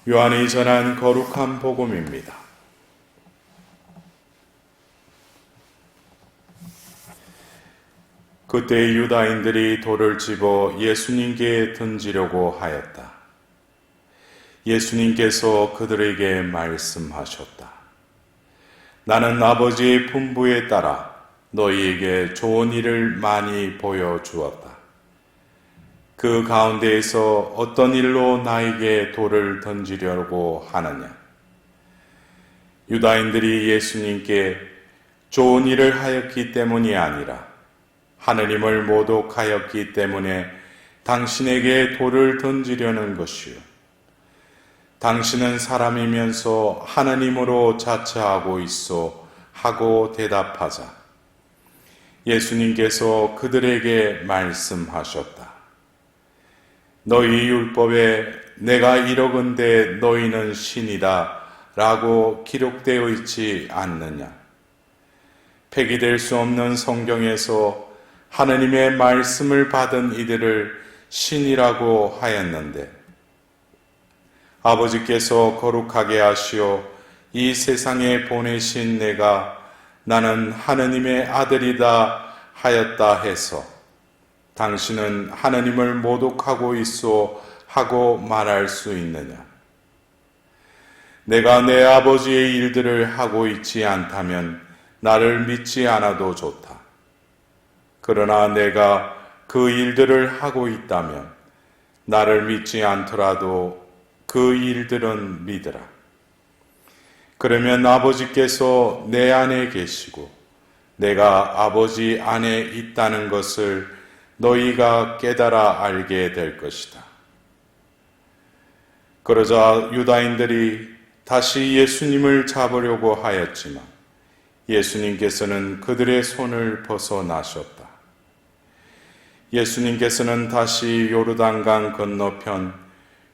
요한이 전한 거룩한 복음입니다. 그때 유다인들이 돌을 집어 예수님께 던지려고 하였다. 예수님께서 그들에게 말씀하셨다. 나는 아버지의 분부에 따라 너희에게 좋은 일을 많이 보여주었다. 그 가운데에서 어떤 일로 나에게 돌을 던지려고 하느냐? 유다인들이 예수님께 좋은 일을 하였기 때문이 아니라 하느님을 모독하였기 때문에 당신에게 돌을 던지려는 것이요. 당신은 사람이면서 하느님으로 자처하고 있어 하고 대답하자. 예수님께서 그들에게 말씀하셨다. 너희 율법에 내가 이러건대 너희는 신이다 라고 기록되어 있지 않느냐? 폐기될 수 없는 성경에서 하느님의 말씀을 받은 이들을 신이라고 하였는데 아버지께서 거룩하게 하시어 이 세상에 보내신 내가 나는 하느님의 아들이다 하였다 해서 당신은 하느님을 모독하고 있어 하고 말할 수 있느냐? 내가 내 아버지의 일들을 하고 있지 않다면 나를 믿지 않아도 좋다. 그러나 내가 그 일들을 하고 있다면 나를 믿지 않더라도 그 일들은 믿으라. 그러면 아버지께서 내 안에 계시고 내가 아버지 안에 있다는 것을 너희가 깨달아 알게 될 것이다. 그러자 유다인들이 다시 예수님을 잡으려고 하였지만 예수님께서는 그들의 손을 벗어나셨다. 예수님께서는 다시 요르단강 건너편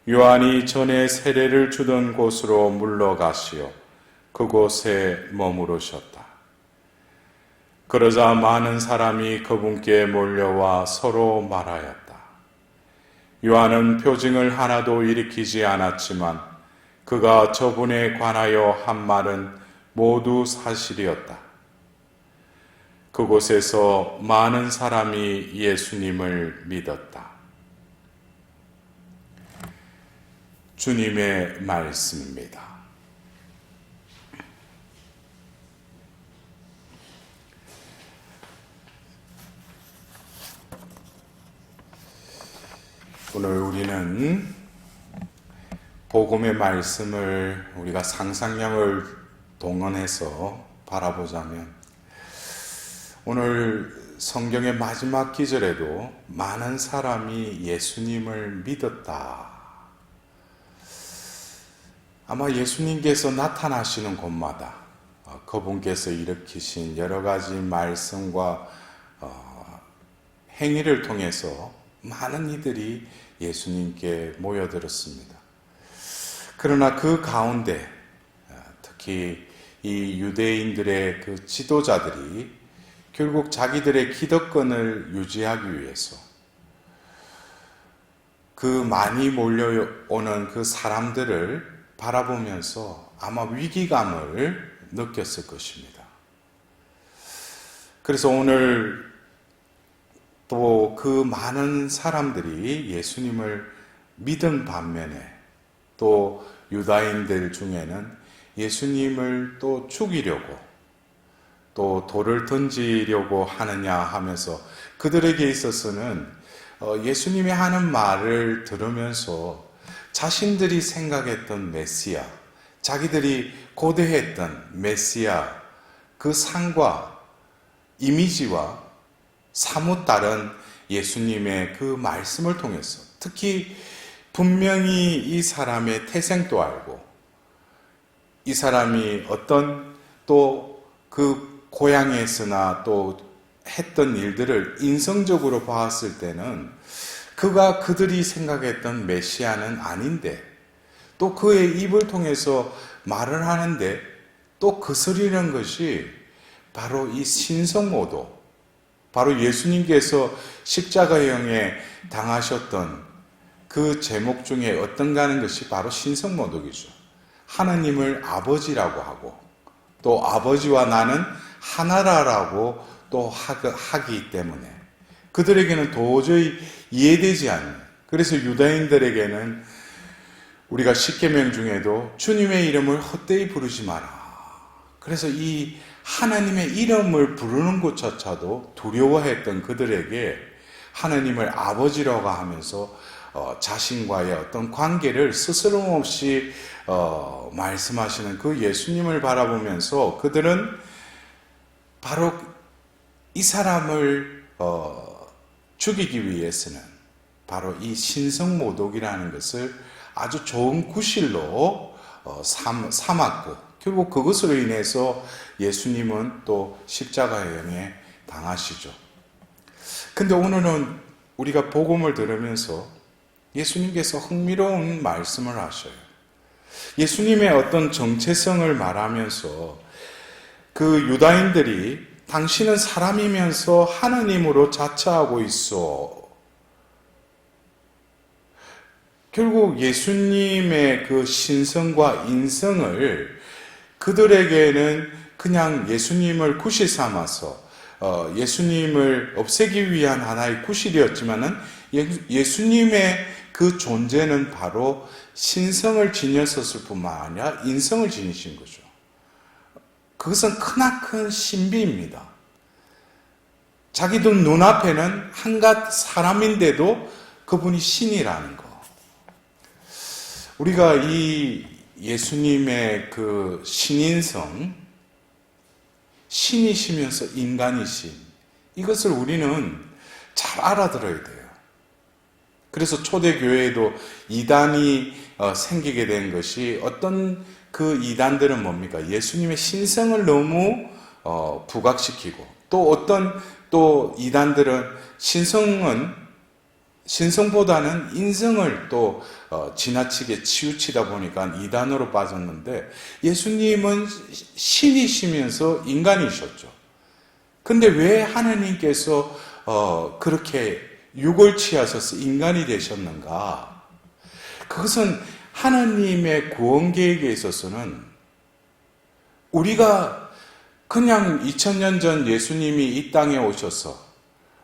요한이 전에 세례를 주던 곳으로 물러가시어 그곳에 머무르셨다. 그러자 많은 사람이 그분께 몰려와 서로 말하였다. 요한은 표징을 하나도 일으키지 않았지만 그가 저분에 관하여 한 말은 모두 사실이었다. 그곳에서 많은 사람이 예수님을 믿었다. 주님의 말씀입니다. 오늘 우리는 복음의 말씀을 우리가 상상력을 동원해서 바라보자면 오늘 성경의 마지막 기절에도 많은 사람이 예수님을 믿었다. 아마 예수님께서 나타나시는 곳마다 그분께서 일으키신 여러 가지 말씀과 행위를 통해서 많은 이들이 예수님께 모여들었습니다. 그러나 그 가운데 특히 이 유대인들의 그 지도자들이 결국 자기들의 기득권을 유지하기 위해서 그 많이 몰려오는 그 사람들을 바라보면서 아마 위기감을 느꼈을 것입니다. 그래서 오늘 또 그 많은 사람들이 예수님을 믿은 반면에 또 유다인들 중에는 예수님을 또 죽이려고 또 돌을 던지려고 하느냐 하면서 그들에게 있어서는 예수님이 하는 말을 들으면서 자신들이 생각했던 메시아, 자기들이 고대했던 메시아 그 상과 이미지와 사뭇 다른 예수님의 그 말씀을 통해서 특히 분명히 이 사람의 태생도 알고 이 사람이 어떤 또 그 고향에서나 또 했던 일들을 인성적으로 봤을 때는 그가 그들이 생각했던 메시아는 아닌데 또 그의 입을 통해서 말을 하는데 또 거스리는 것이 바로 이 신성모도 바로 예수님께서 십자가형에 당하셨던 그 제목 중에 어떤가 하는 것이 바로 신성모독이죠. 하나님을 아버지라고 하고 또 아버지와 나는 하나라라고 또 하기 때문에 그들에게는 도저히 이해되지 않는, 그래서 유다인들에게는 우리가 십계명 중에도 주님의 이름을 헛되이 부르지 마라. 그래서 이 하나님의 이름을 부르는 것조차도 두려워했던 그들에게 하나님을 아버지라고 하면서 자신과의 어떤 관계를 스스럼 없이 말씀하시는 그 예수님을 바라보면서 그들은 바로 이 사람을 죽이기 위해서는 바로 이 신성모독이라는 것을 아주 좋은 구실로 삼았고 결국 그것으로 인해서 예수님은 또 십자가형에 당하시죠. 근데 오늘은 우리가 복음을 들으면서 예수님께서 흥미로운 말씀을 하셔요. 예수님의 어떤 정체성을 말하면서 그 유다인들이 당신은 사람이면서 하나님으로 자처하고 있어. 결국 예수님의 그 신성과 인성을 그들에게는 그냥 예수님을 구실 삼아서 예수님을 없애기 위한 하나의 구실이었지만은 예수님의 그 존재는 바로 신성을 지녔었을 뿐만 아니라 인성을 지니신 거죠. 그것은 크나큰 신비입니다. 자기들 눈앞에는 한갓 사람인데도 그분이 신이라는 거. 우리가 이 예수님의 그 신인성, 신이시면서 인간이신, 이것을 우리는 잘 알아들어야 돼요. 그래서 초대교회에도 이단이 생기게 된 것이 어떤 그 이단들은 뭡니까? 예수님의 신성을 너무 부각시키고 또 어떤 또 이단들은 신성보다는 인성을 또 지나치게 치우치다 보니까 이단으로 빠졌는데 예수님은 신이시면서 인간이셨죠. 근데 왜 하나님께서 그렇게 육을 취하셔서 인간이 되셨는가? 그것은 하나님의 구원 계획에 있어서는 우리가 그냥 2000년 전 예수님이 이 땅에 오셔서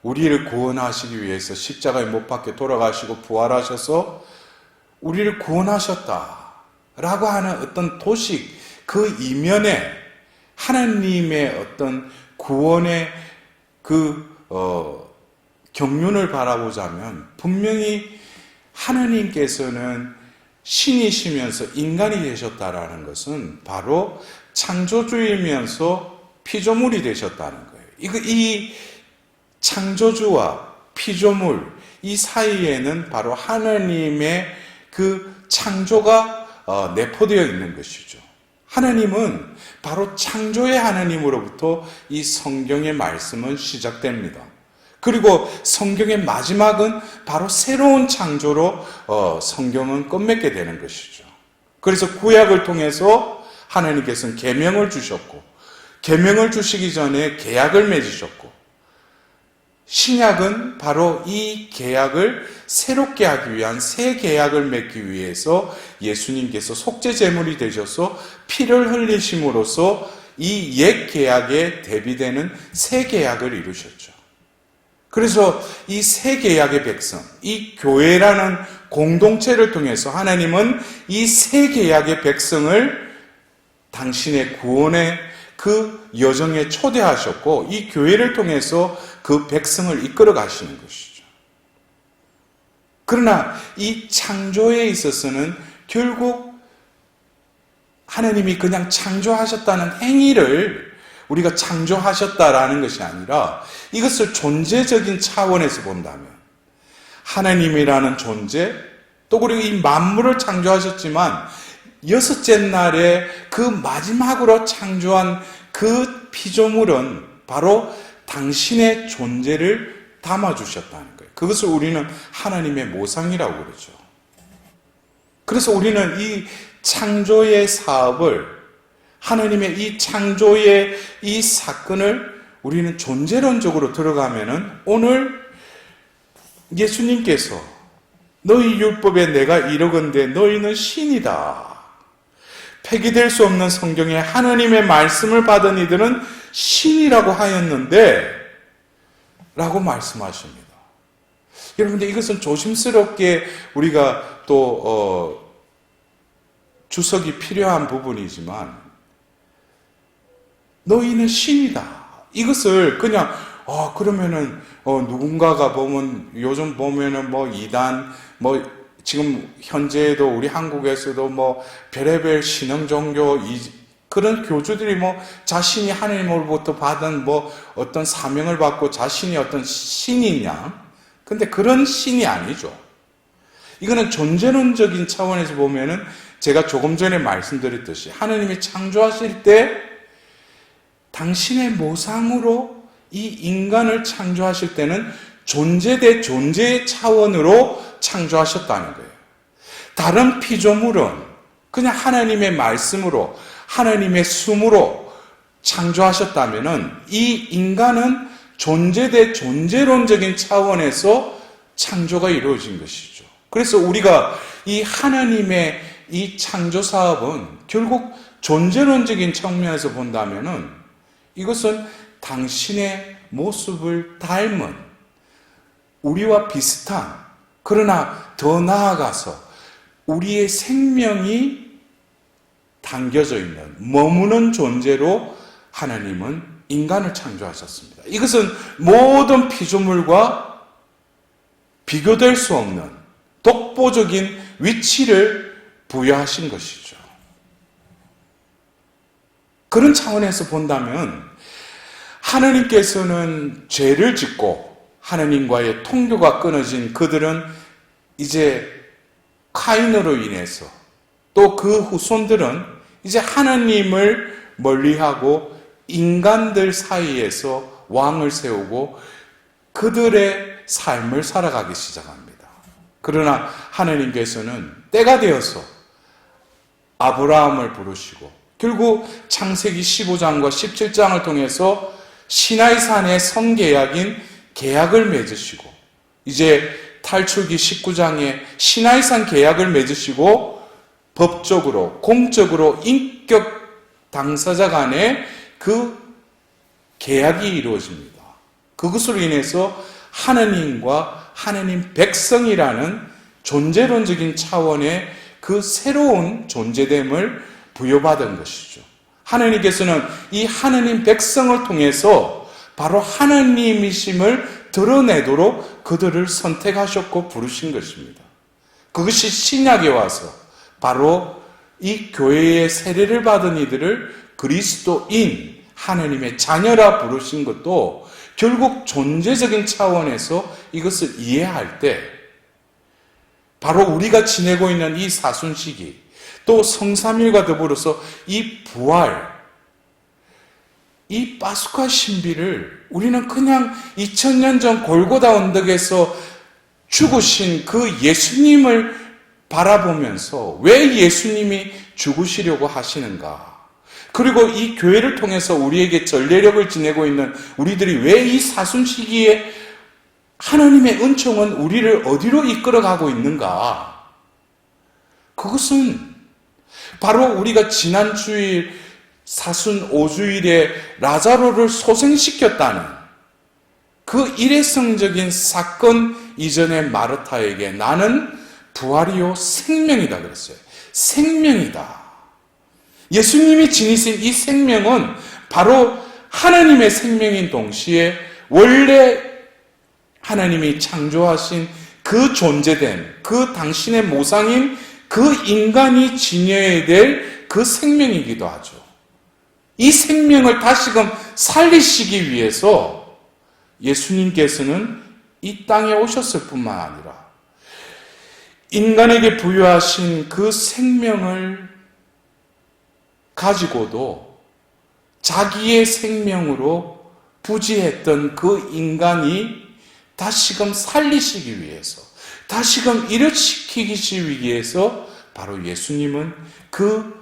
우리를 구원하시기 위해서 십자가에 못 박혀 돌아가시고 부활하셔서 우리를 구원하셨다라고 하는 어떤 도식, 그 이면에 하나님의 어떤 구원의 그 경륜을 바라보자면 분명히 하나님께서는 신이시면서 인간이 되셨다라는 것은 바로 창조주이면서 피조물이 되셨다는 거예요. 이 창조주와 피조물, 이 사이에는 바로 하나님의 그 창조가 내포되어 있는 것이죠. 하나님은 바로 창조의 하나님으로부터 이 성경의 말씀은 시작됩니다. 그리고 성경의 마지막은 바로 새로운 창조로 성경은 끝맺게 되는 것이죠. 그래서 구약을 통해서 하나님께서는 계명을 주셨고, 계명을 주시기 전에 계약을 맺으셨고, 신약은 바로 이 계약을 새롭게 하기 위한 새 계약을 맺기 위해서 예수님께서 속죄 제물이 되셔서 피를 흘리심으로써 이 옛 계약에 대비되는 새 계약을 이루셨죠. 그래서 이 새 계약의 백성, 이 교회라는 공동체를 통해서 하나님은 이 새 계약의 백성을 당신의 구원의 그 여정에 초대하셨고 이 교회를 통해서 그 백성을 이끌어 가시는 것이죠. 그러나 이 창조에 있어서는 결국 하나님이 그냥 창조하셨다는 행위를 우리가 창조하셨다라는 것이 아니라 이것을 존재적인 차원에서 본다면 하나님이라는 존재, 또 그리고 이 만물을 창조하셨지만 여섯째 날에 그 마지막으로 창조한 그 피조물은 바로 당신의 존재를 담아주셨다는 거예요. 그것을 우리는 하나님의 모상이라고 그러죠. 그래서 우리는 이 창조의 사업을, 하나님의 이 창조의 이 사건을 우리는 존재론적으로 들어가면은 오늘 예수님께서 너희 율법에 내가 이르건대 너희는 신이다. 폐기될 수 없는 성경에 하나님의 말씀을 받은 이들은 신이라고 하였는데 라고 말씀하십니다. 여러분들, 이것은 조심스럽게 우리가 또 주석이 필요한 부분이지만, 너희는 신이다. 이것을 그냥 그러면은 누군가가 보면, 요즘 보면은 이단, 지금 현재에도 우리 한국에서도 별의별 신흥 종교 그런 교주들이 자신이 하나님으로부터 받은 어떤 사명을 받고 자신이 어떤 신이냐? 근데 그런 신이 아니죠. 이거는 존재론적인 차원에서 보면은 제가 조금 전에 말씀드렸듯이 하나님이 창조하실 때 당신의 모상으로 이 인간을 창조하실 때는 존재 대 존재의 차원으로 창조하셨다는 거예요. 다른 피조물은 그냥 하나님의 말씀으로, 하나님의 숨으로 창조하셨다면은 이 인간은 존재 대 존재론적인 차원에서 창조가 이루어진 것이죠. 그래서 우리가 이 하나님의 이 창조 사업은 결국 존재론적인 측면에서 본다면은 이것은 당신의 모습을 닮은, 우리와 비슷한, 그러나 더 나아가서 우리의 생명이 담겨져 있는, 머무는 존재로 하나님은 인간을 창조하셨습니다. 이것은 모든 피조물과 비교될 수 없는 독보적인 위치를 부여하신 것이죠. 그런 차원에서 본다면 하나님께서는 죄를 짓고 하나님과의 통교가 끊어진 그들은 이제 카인으로 인해서, 또 그 후손들은 이제 하나님을 멀리하고 인간들 사이에서 왕을 세우고 그들의 삶을 살아가기 시작합니다. 그러나 하나님께서는 때가 되어서 아브라함을 부르시고 결국 창세기 15장과 17장을 통해서 시나이산의 성계약인 계약을 맺으시고, 이제 탈출기 19장에 시나이산 계약을 맺으시고 법적으로, 공적으로 인격 당사자 간의 그 계약이 이루어집니다. 그것으로 인해서 하나님과 하나님 백성이라는 존재론적인 차원의 그 새로운 존재됨을 부여받은 것이죠. 하나님께서는 이 하나님 백성을 통해서 바로 하나님이심을 드러내도록 그들을 선택하셨고 부르신 것입니다. 그것이 신약에 와서 바로 이 교회의 세례를 받은 이들을 그리스도인, 하나님의 자녀라 부르신 것도 결국 존재적인 차원에서 이것을 이해할 때 바로 우리가 지내고 있는 이 사순시기, 또 성삼일과 더불어서 이 부활, 이 파스카 신비를 우리는 그냥 2000년 전 골고다 언덕에서 죽으신 그 예수님을 바라보면서 왜 예수님이 죽으시려고 하시는가? 그리고 이 교회를 통해서 우리에게 전례력을 지내고 있는 우리들이 왜 이 사순 시기에 하나님의 은총은 우리를 어디로 이끌어가고 있는가? 그것은 바로 우리가 지난 주일 사순 5주일에 라자로를 소생시켰다는 그 일회성적인 사건 이전에 마르타에게 나는 부활이요 생명이다 그랬어요. 생명이다. 예수님이 지니신 이 생명은 바로 하나님의 생명인 동시에 원래 하나님이 창조하신 그 존재됨, 그 당신의 모상인 그 인간이 지녀야 될 그 생명이기도 하죠. 이 생명을 다시금 살리시기 위해서 예수님께서는 이 땅에 오셨을 뿐만 아니라 인간에게 부여하신 그 생명을 가지고도 자기의 생명으로 부지했던 그 인간이 다시금 살리시기 위해서, 다시금 일으키시기 위해서 바로 예수님은 그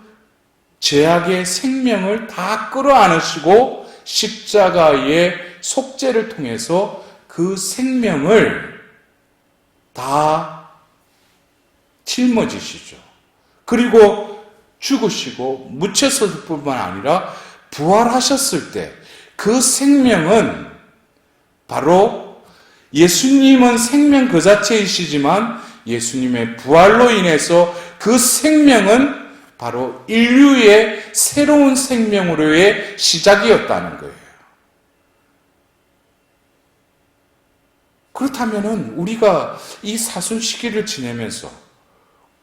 죄악의 생명을 다 끌어안으시고 십자가의 속죄를 통해서 그 생명을 다 짊어지시죠. 그리고 죽으시고 묻혔을 뿐만 아니라 부활하셨을 때 그 생명은 바로 예수님은 생명 그 자체이시지만 예수님의 부활로 인해서 그 생명은 바로 인류의 새로운 생명으로의 시작이었다는 거예요. 그렇다면 우리가 이 사순 시기를 지내면서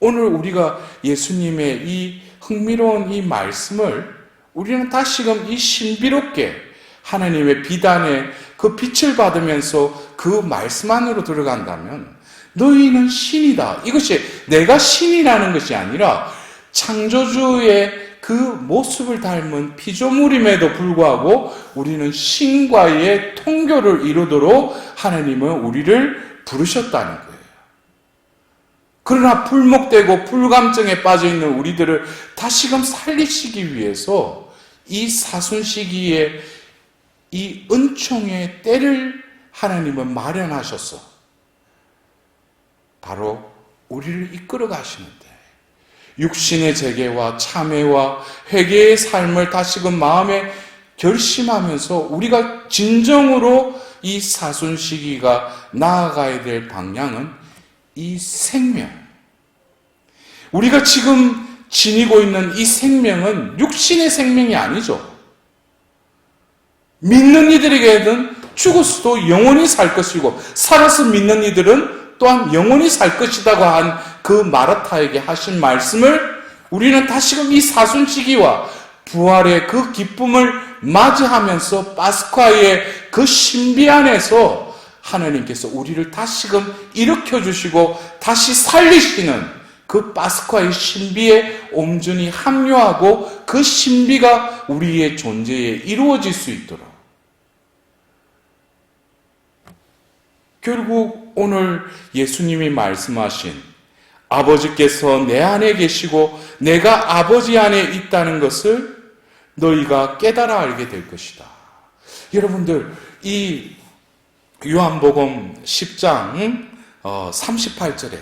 오늘 우리가 예수님의 이 흥미로운 이 말씀을 우리는 다시금 이 신비롭게 하나님의 비단에 그 빛을 받으면서 그 말씀 안으로 들어간다면 너희는 신이다. 이것이 내가 신이라는 것이 아니라 창조주의 그 모습을 닮은 피조물임에도 불구하고 우리는 신과의 통교를 이루도록 하나님은 우리를 부르셨다는 거예요. 그러나 불목되고 불감증에 빠져있는 우리들을 다시금 살리시기 위해서 이 사순 시기에 이 은총의 때를 하나님은 마련하셔서 바로 우리를 이끌어 가시는데 육신의 재개와 참회와 회개의 삶을 다시금 마음에 결심하면서 우리가 진정으로 이 사순 시기가 나아가야 될 방향은 이 생명, 우리가 지금 지니고 있는 이 생명은 육신의 생명이 아니죠. 믿는 이들에게는 죽어서도 영원히 살 것이고 살아서 믿는 이들은 또한 영원히 살 것이라고 한 그 마르타에게 하신 말씀을 우리는 다시금 이 사순 시기와 부활의 그 기쁨을 맞이하면서 파스쿠아의 그 신비 안에서 하나님께서 우리를 다시금 일으켜주시고 다시 살리시는 그 파스쿠아의 신비에 온전히 합류하고 그 신비가 우리의 존재에 이루어질 수 있도록 결국 오늘 예수님이 말씀하신 아버지께서 내 안에 계시고 내가 아버지 안에 있다는 것을 너희가 깨달아 알게 될 것이다. 여러분들 이 요한복음 10장 38절에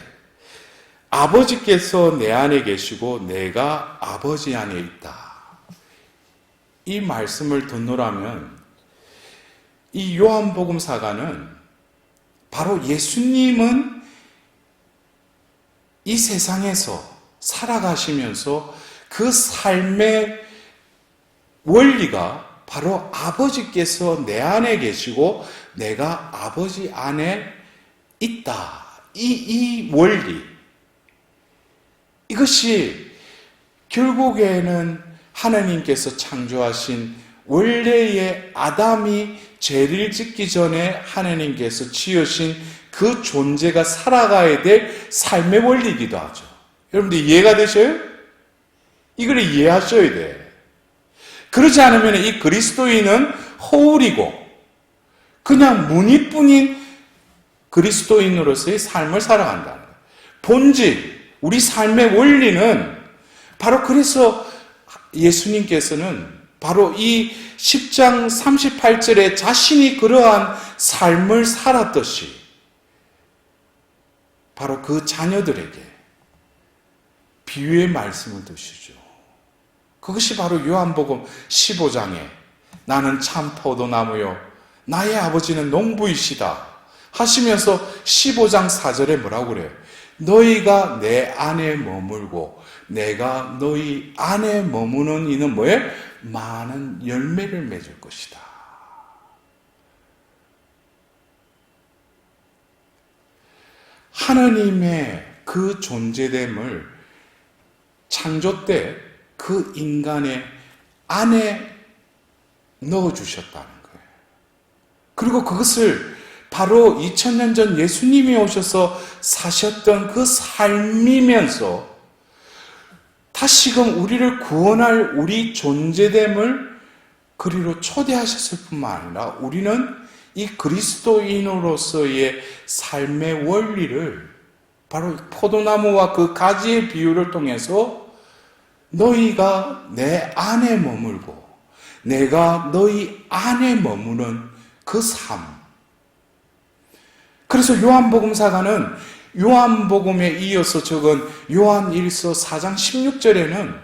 아버지께서 내 안에 계시고 내가 아버지 안에 있다. 이 말씀을 듣노라면 이 요한복음사가는 바로 예수님은 이 세상에서 살아가시면서 그 삶의 원리가 바로 아버지께서 내 안에 계시고 내가 아버지 안에 있다. 이 원리. 이것이 결국에는 하나님께서 창조하신 원래의 아담이 죄를 짓기 전에 하나님께서 지으신 그 존재가 살아가야 될 삶의 원리이기도 하죠. 여러분들 이해가 되셔요? 이걸 이해하셔야 돼. 그러지 않으면 이 그리스도인은 허울이고 그냥 무늬뿐인 그리스도인으로서의 삶을 살아간다는 거예요. 본질, 우리 삶의 원리는 바로 그래서 예수님께서는 바로 이 10장 38절에 자신이 그러한 삶을 살았듯이 바로 그 자녀들에게 비유의 말씀을 두시죠. 그것이 바로 요한복음 15장에 나는 참 포도나무요 나의 아버지는 농부이시다 하시면서 15장 4절에 뭐라고 그래요? 너희가 내 안에 머물고 내가 너희 안에 머무는 이는 뭐예요? 많은 열매를 맺을 것이다. 하나님의 그 존재됨을 창조 때 그 인간의 안에 넣어주셨다는 거예요. 그리고 그것을 바로 2000년 전 예수님이 오셔서 사셨던 그 삶이면서 다시금 우리를 구원할 우리 존재됨을 그리로 초대하셨을 뿐만 아니라 우리는 이 그리스도인으로서의 삶의 원리를 바로 포도나무와 그 가지의 비유를 통해서 너희가 내 안에 머물고 내가 너희 안에 머무는 그 삶. 그래서 요한복음사가는 요한복음에 이어서 적은 요한일서 4장 16절에는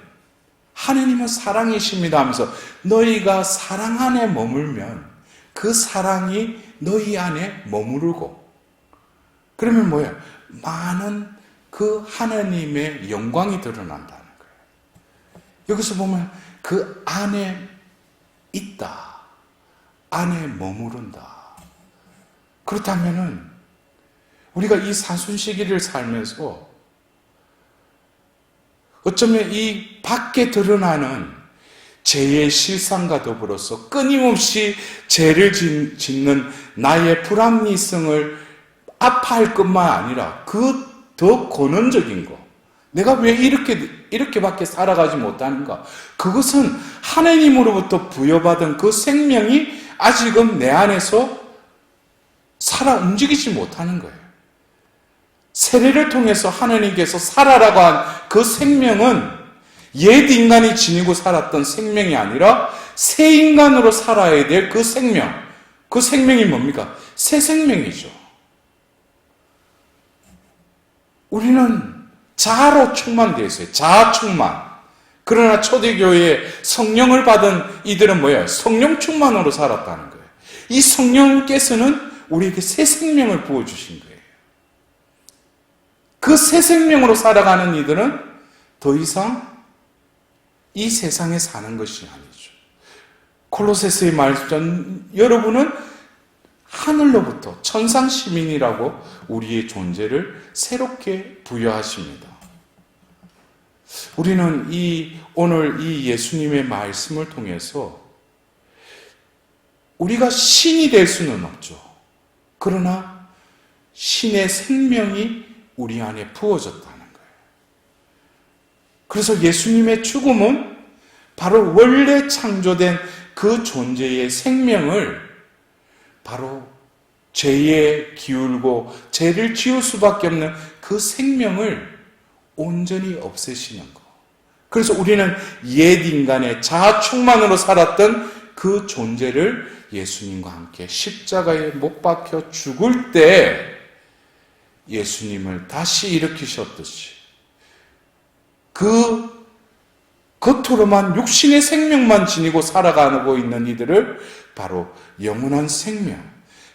하느님은 사랑이십니다 하면서 너희가 사랑 안에 머물면 그 사랑이 너희 안에 머무르고, 그러면 뭐예요? 많은 그 하나님의 영광이 드러난다는 거예요. 여기서 보면 그 안에 있다, 안에 머무른다. 그렇다면은 우리가 이 사순 시기를 살면서 어쩌면 이 밖에 드러나는 죄의 실상과 더불어서 끊임없이 죄를 짓는 나의 불합리성을 아파할 것만 아니라 그 더 근원적인 거, 내가 왜 이렇게밖에 살아가지 못하는가? 그것은 하나님으로부터 부여받은 그 생명이 아직은 내 안에서 살아 움직이지 못하는 거예요. 세례를 통해서 하나님께서 살아라고 한 그 생명은 옛 인간이 지니고 살았던 생명이 아니라 새 인간으로 살아야 될 그 생명, 그 생명이 뭡니까? 새 생명이죠. 우리는 자아로 충만되어 있어요. 자아 충만. 그러나 초대교회에 성령을 받은 이들은 뭐예요? 성령 충만으로 살았다는 거예요. 이 성령께서는 우리에게 새 생명을 부어주신 거예요. 그 새 생명으로 살아가는 이들은 더 이상 이 세상에 사는 것이 아니죠. 콜로새서의 말씀, 여러분은 하늘로부터 천상 시민이라고 우리의 존재를 새롭게 부여하십니다. 우리는 오늘 이 예수님의 말씀을 통해서 우리가 신이 될 수는 없죠. 그러나 신의 생명이 우리 안에 부어졌다는 거예요. 그래서 예수님의 죽음은 바로 원래 창조된 그 존재의 생명을 바로 죄에 기울고 죄를 지을 수밖에 없는 그 생명을 온전히 없애시는 거. 그래서 우리는 옛 인간의 자아 충만으로 살았던 그 존재를 예수님과 함께 십자가에 못 박혀 죽을 때 예수님을 다시 일으키셨듯이 그 겉으로만 육신의 생명만 지니고 살아가고 있는 이들을 바로 영원한 생명,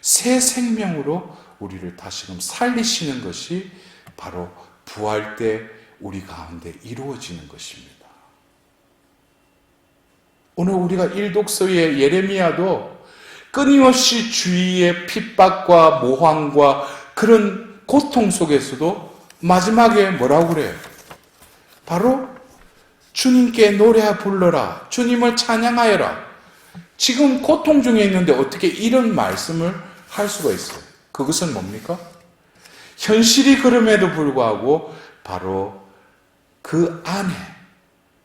새 생명으로 우리를 다시금 살리시는 것이 바로 부활 때 우리 가운데 이루어지는 것입니다. 오늘 우리가 일독서의 예레미야도 끊임없이 주위의 핍박과 모함과 그런 고통 속에서도 마지막에 뭐라고 그래요? 바로 주님께 노래 불러라, 주님을 찬양하여라. 지금 고통 중에 있는데 어떻게 이런 말씀을 할 수가 있어요? 그것은 뭡니까? 현실이 그럼에도 불구하고 바로 그 안에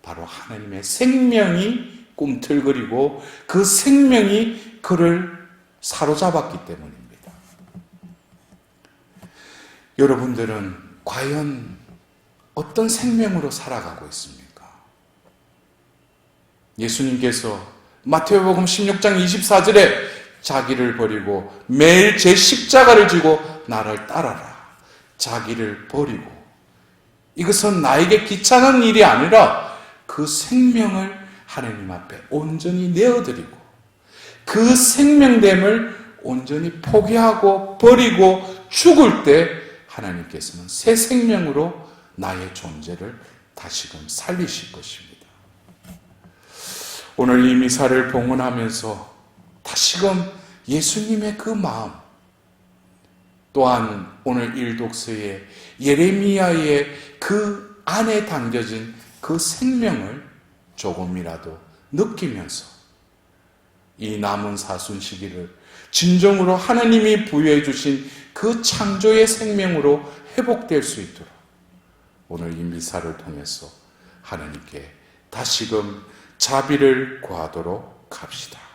바로 하나님의 생명이 꿈틀거리고 그 생명이 그를 사로잡았기 때문입니다. 여러분들은 과연 어떤 생명으로 살아가고 있습니까? 예수님께서 마태복음 16장 24절에 자기를 버리고 매일 제 십자가를 지고 나를 따라라. 자기를 버리고, 이것은 나에게 귀찮은 일이 아니라 그 생명을 하나님 앞에 온전히 내어드리고 그 생명됨을 온전히 포기하고 버리고 죽을 때 하나님께서는 새 생명으로 나의 존재를 다시금 살리실 것입니다. 오늘 이 미사를 봉헌하면서 다시금 예수님의 그 마음, 또한 오늘 일독서의 예레미야의 그 안에 담겨진 그 생명을 조금이라도 느끼면서 이 남은 사순 시기를 진정으로 하나님이 부여해 주신 그 창조의 생명으로 회복될 수 있도록 오늘 이 미사를 통해서 하나님께 다시금 자비를 구하도록 합시다.